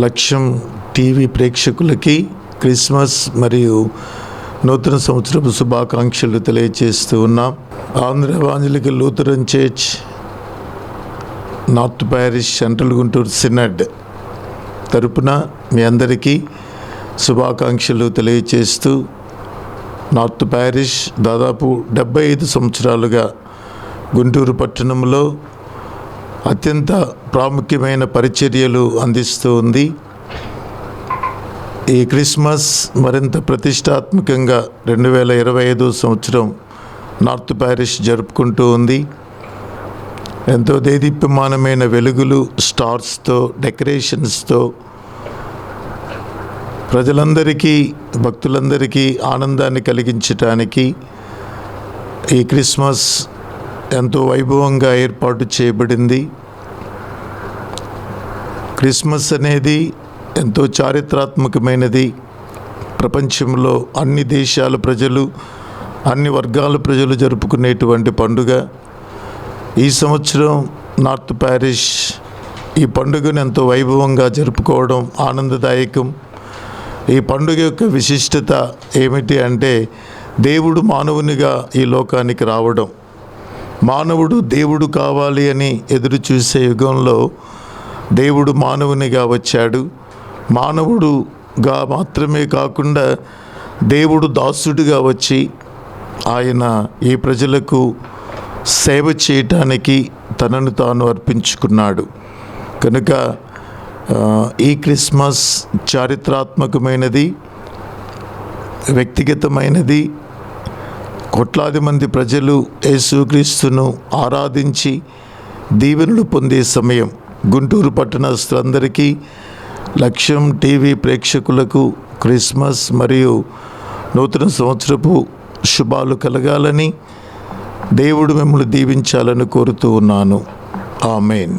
లక్ష్యం టీవీ ప్రేక్షకులకి క్రిస్మస్ మరియు నూతన సంవత్సరపు శుభాకాంక్షలు తెలియజేస్తూ ఉన్నాం. Andhra evangelical Lutheran church north parish central Guntur సినడ్ తరపున మీ అందరికీ శుభాకాంక్షలు తెలియజేస్తూ, నార్త్ ప్యారిష్ దాదాపు 75 సంవత్సరాలుగా గుంటూరు పట్టణంలో అత్యంత ప్రాముఖ్యమైన పరిచర్యలు అందిస్తూ ఉంది. ఈ క్రిస్మస్ మరింత ప్రతిష్టాత్మకంగా 2025 సంవత్సరం నార్త్ ప్యారిష్ జరుపుకుంటూ ఉంది. ఎంతో దేదీప్యమానమైన వెలుగులు, స్టార్స్తో, డెకరేషన్స్తో ప్రజలందరికీ, భక్తులందరికీ ఆనందాన్ని కలిగించటానికి ఈ క్రిస్మస్ ఎంతో వైభవంగా ఏర్పాటు చేయబడింది. క్రిస్మస్ అనేది ఎంతో చారిత్రాత్మకమైనది. ప్రపంచంలో అన్ని దేశాల ప్రజలు, అన్ని వర్గాల ప్రజలు జరుపుకునేటువంటి పండుగ. ఈ సంవత్సరం నార్త్ ప్యారిష్ ఈ పండుగను ఎంతో వైభవంగా జరుపుకోవడం ఆనందదాయకం. ఈ పండుగ యొక్క విశిష్టత ఏమిటి అంటే, దేవుడు మానవునిగా ఈ లోకానికి రావడం. మానవుడు దేవుడు కావాలి అని ఎదురు చూసే యుగంలో దేవుడు మానవునిగా వచ్చాడు. మానవుడుగా మాత్రమే కాకుండా దేవుడు దాసుడిగా వచ్చి ఆయన ఈ ప్రజలకు సేవ చేయటానికి తనను తాను అర్పించుకున్నాడు. కనుక ఈ క్రిస్మస్ చారిత్రాత్మకమైనది, వ్యక్తిగతమైనది. కోట్లాది మంది ప్రజలు యేసుక్రీస్తును ఆరాధించి దీవెనలు పొందే సమయం. గుంటూరు పట్టణస్తులందరికీ, లక్ష్యం టీవీ ప్రేక్షకులకు క్రిస్మస్ మరియు నూతన సంవత్సరపు శుభాలు కలగాలని దేవుడు మిమ్మల్ని దీవించాలని కోరుతూ ఉన్నాను. ఆమేన్.